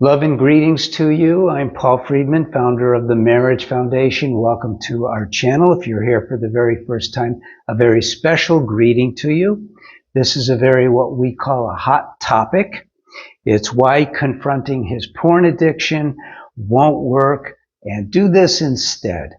Love and greetings to you. I'm Paul Friedman, founder of the Marriage Foundation. Welcome to our channel. If you're here for the very first time, a very special greeting to you. This is what we call a hot topic. It's why confronting his porn addiction won't work, and do this instead.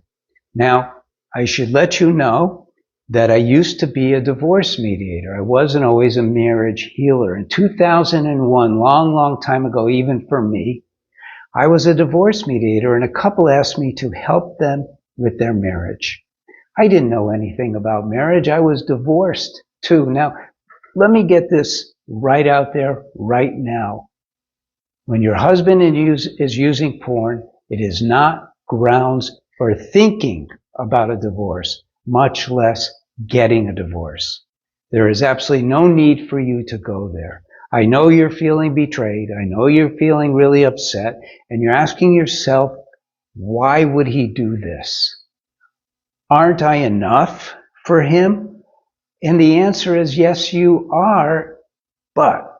Now, I should let you know that I used to be a divorce mediator. I wasn't always a marriage healer. In 2001, long time ago, even for me, I was a divorce mediator, and a couple asked me to help them with their marriage. I didn't know anything about marriage. I was divorced too. Now, let me get this right out there right now. When your husband is using porn, it is not grounds for thinking about a divorce, much less getting a divorce. There is absolutely no need for you to go there. I know you're feeling betrayed. I know you're feeling really upset, and you're asking yourself, why would he do this? Aren't I enough for him? And the answer is yes, you are. But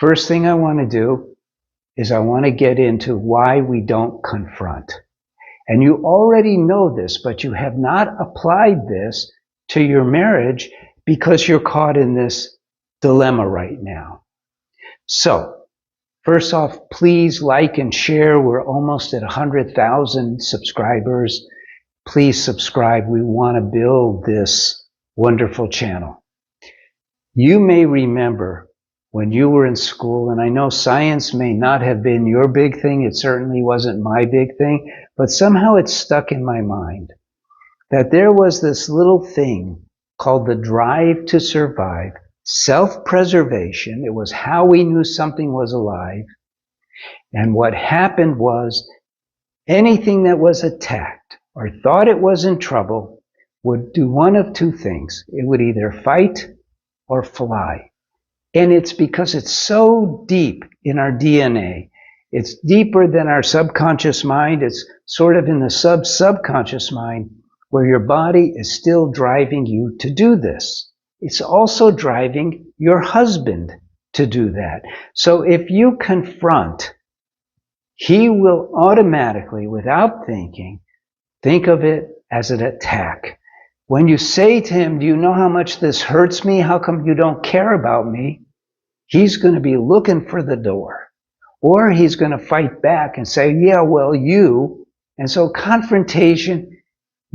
first thing I want to do is I want to get into why we don't confront. And you already know this, but you have not applied this to your marriage because you're caught in this dilemma right now. So, first off, please like and share. We're almost at 100,000 subscribers. Please subscribe. We want to build this wonderful channel. You may remember when you were in school, and I know science may not have been your big thing. It certainly wasn't my big thing, but somehow it stuck in my mind that there was this little thing called the drive to survive, self-preservation. It was how we knew something was alive. And what happened was anything that was attacked or thought it was in trouble would do one of two things. It would either fight or fly. And it's because it's so deep in our DNA. It's deeper than our subconscious mind. It's sort of in the subconscious mind where your body is still driving you to do this. It's also driving your husband to do that. So if you confront, he will automatically, without thinking, think of it as an attack. When you say to him, do you know how much this hurts me? How come you don't care about me? He's going to be looking for the door. Or he's going to fight back and say, yeah, well, you. And so confrontation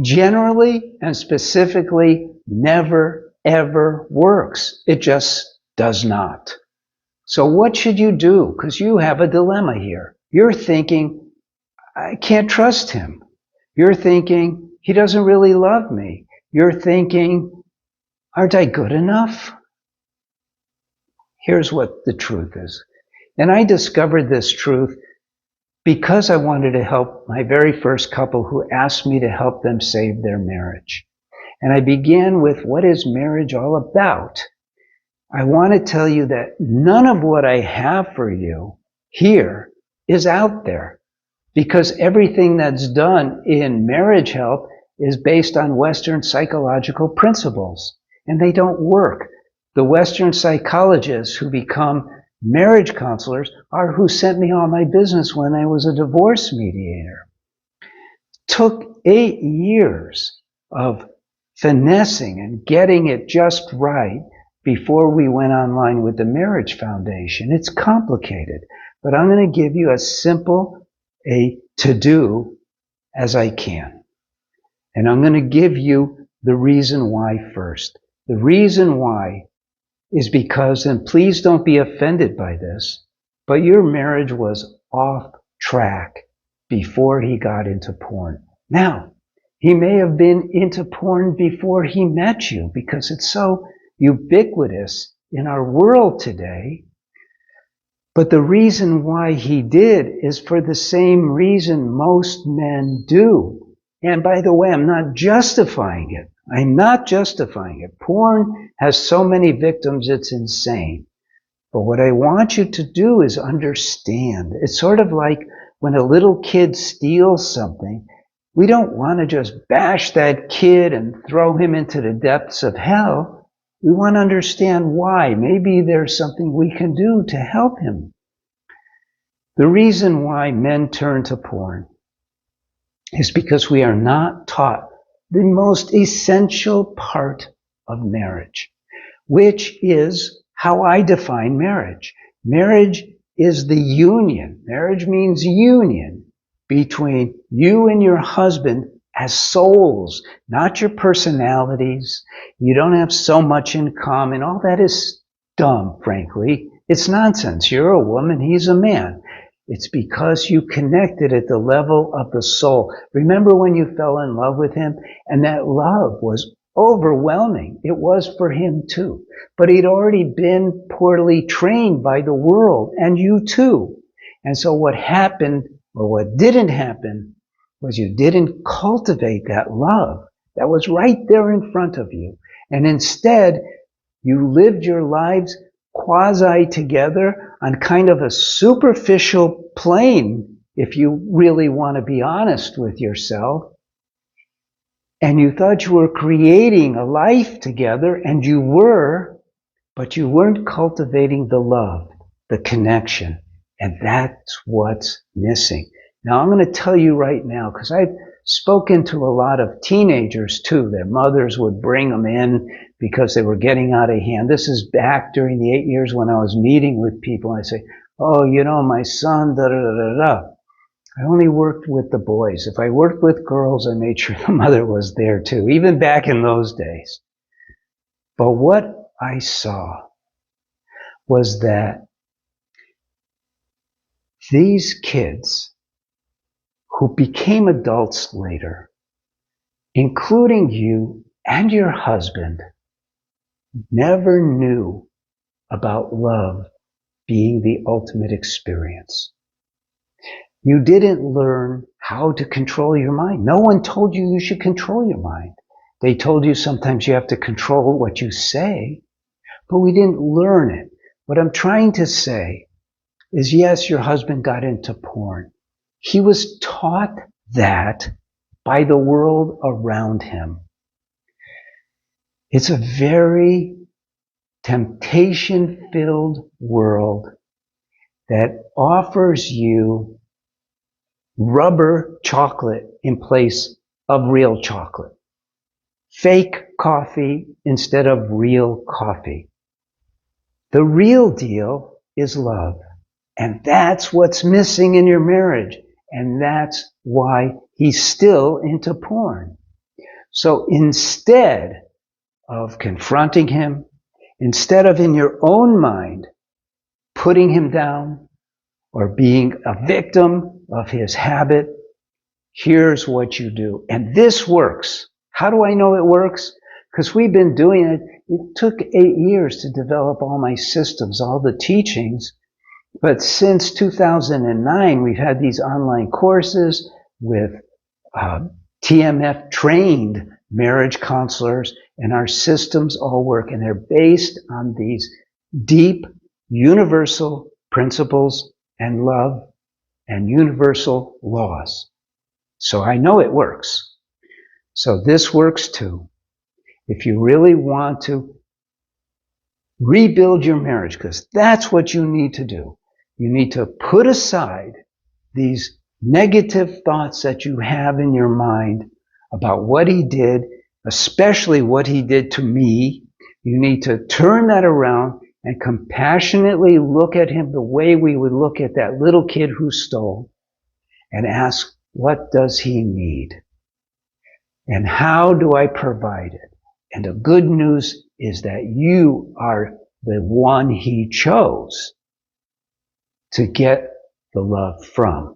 generally and specifically never, ever works. It just does not. So what should you do? Because you have a dilemma here. You're thinking, I can't trust him. You're thinking, he doesn't really love me. You're thinking, aren't I good enough? Here's what the truth is. And I discovered this truth because I wanted to help my very first couple who asked me to help them save their marriage. And I began with, what is marriage all about? I want to tell you that none of what I have for you here is out there, because everything that's done in marriage help is based on Western psychological principles, and they don't work. The Western psychologists who become marriage counselors are who sent me all my business when I was a divorce mediator. Took 8 years of finessing and getting it just right before we went online with the Marriage Foundation. It's complicated, but I'm going to give you as simple a to-do as I can. And I'm going to give you the reason why first. The reason why is because, and please don't be offended by this, but your marriage was off track before he got into porn. Now, he may have been into porn before he met you because it's so ubiquitous in our world today. But the reason why he did is for the same reason most men do. And by the way, I'm not justifying it. I'm not justifying it. Porn has so many victims, it's insane. But what I want you to do is understand. It's sort of like when a little kid steals something. We don't want to just bash that kid and throw him into the depths of hell. We want to understand why. Maybe there's something we can do to help him. The reason why men turn to porn is because we are not taught the most essential part of marriage, which is how I define marriage. Marriage is the union. Marriage means union between you and your husband as souls, not your personalities. You don't have so much in common. All that is dumb, frankly. It's nonsense. You're a woman, he's a man. It's because you connected at the level of the soul. Remember when you fell in love with him? And that love was overwhelming. It was for him too. But he'd already been poorly trained by the world, and you too. And so what happened, or what didn't happen, was you didn't cultivate that love that was right there in front of you. And instead, you lived your lives quasi together on kind of a superficial plane, if you really want to be honest with yourself. And you thought you were creating a life together, and you were, but you weren't cultivating the love, the connection. And that's what's missing. Now, I'm going to tell you right now, because I've spoken to a lot of teenagers too. Their mothers would bring them in because they were getting out of hand. This is back during the 8 years when I was meeting with people. I say, oh, you know, my son, da-da-da-da-da. I only worked with the boys. If I worked with girls, I made sure the mother was there too, even back in those days. But what I saw was that these kids who became adults later, including you and your husband, never knew about love being the ultimate experience. You didn't learn how to control your mind. No one told you you should control your mind. They told you sometimes you have to control what you say, but we didn't learn it. What I'm trying to say is, yes, your husband got into porn. He was taught that by the world around him. It's a very temptation-filled world that offers you rubber chocolate in place of real chocolate. Fake coffee instead of real coffee. The real deal is love. And that's what's missing in your marriage. And that's why he's still into porn. So instead of confronting him, instead of in your own mind putting him down or being a victim of his habit, here's what you do. And this works. How do I know it works? Because we've been doing it. It took 8 years to develop all my systems, all the teachings. But since 2009, we've had these online courses with TMF trained marriage counselors, and our systems all work, and they're based on these deep universal principles and love and universal laws. So I know it works. So this works too. If you really want to rebuild your marriage, because that's what you need to do. You need to put aside these negative thoughts that you have in your mind about what he did, especially what he did to me. You need to turn that around and compassionately look at him the way we would look at that little kid who stole, and ask, what does he need? And how do I provide it? And the good news is that you are the one he chose to get the love from.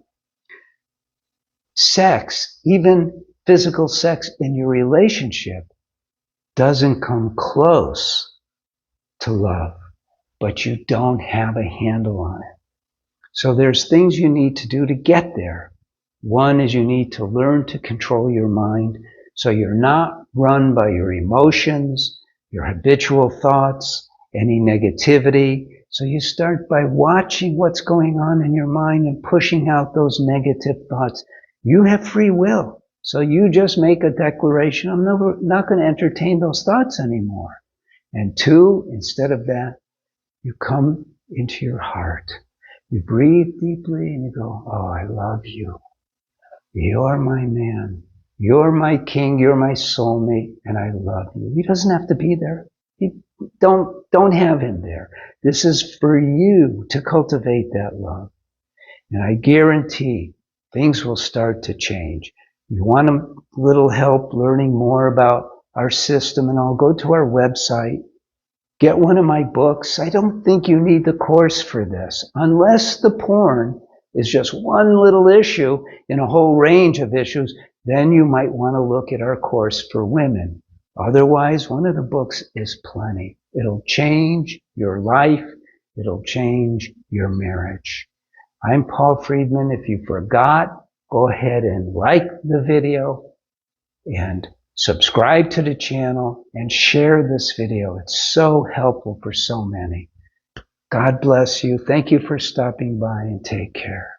Sex, even physical sex in your relationship, doesn't come close to love, but you don't have a handle on it. So there's things you need to do to get there. One is you need to learn to control your mind so you're not run by your emotions, your habitual thoughts, any negativity. So you start by watching what's going on in your mind and pushing out those negative thoughts. You have free will. So you just make a declaration, I'm not going to entertain those thoughts anymore. And two, instead of that, you come into your heart. You breathe deeply and you go, oh, I love you. You're my man. You're my king. You're my soulmate. And I love you. He doesn't have to be there. Don't have him there. This is for you to cultivate that love. And I guarantee things will start to change. You want a little help learning more about our system and all, go to our website. Get one of my books. I don't think you need the course for this, unless the porn is just one little issue in a whole range of issues. Then you might want to look at our course for women. Otherwise, one of the books is plenty. It'll change your life. It'll change your marriage. I'm Paul Friedman. If you forgot, go ahead and like the video and subscribe to the channel and share this video. It's so helpful for so many. God bless you. Thank you for stopping by and take care.